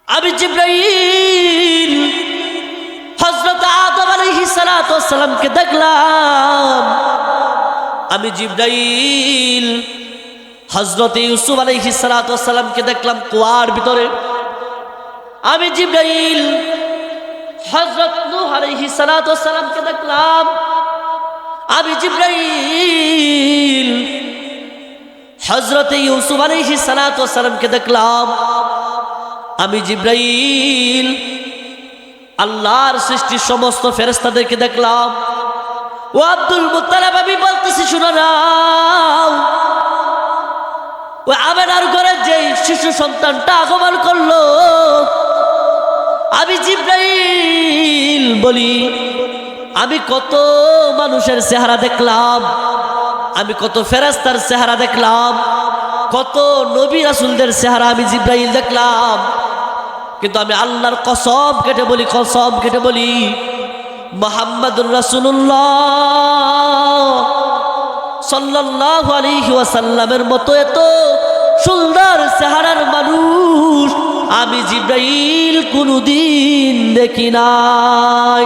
আমি জিবরাইল হযরত আদম আলাইহিস সালাতু ওয়াস সালামকে দেখলাম। আমি জিবরাইল হযরত ইউসুফ আলাইহিস সালাতু ওয়াস সালামকে দেখলাম কুয়ার ভিতরে। আমি জিবরাইল হযরত নূহ আলাইহিস সালাতু ওয়াস সালামকে দেখলাম। আমি জিবরাইল হযরত ইউসুফ আলাইহিস সালাতু ওয়াস সালামকে দেখলাম। আমি জিবরাইল আল্লাহর সৃষ্টির সমস্ত ফেরেশতাদেরকে দেখলাম। ও আব্দুল মুত্তালিব, আমি বলতেছি শুনো নাও, ও আমেনার ঘরে যে শিশু সন্তানটা আগমন করলো, আমি জিবরাইল বলি আমি কত মানুষের চেহারা দেখলাম, আমি কত ফেরেশতার চেহারা দেখলাম, কত নবী রাসূলদের চেহারা আমি জিবরাইল দেখলাম। কিন্তু আমি আল্লাহর কসম কেটে বলি মুহাম্মাদুর রাসূলুল্লাহ সাল্লাল্লাহু আলাইহি ওয়াসাল্লামের মতো এত সুন্দর চেহারার মানুষ আমি জিবরাইল কোনদিন দেখি নাই।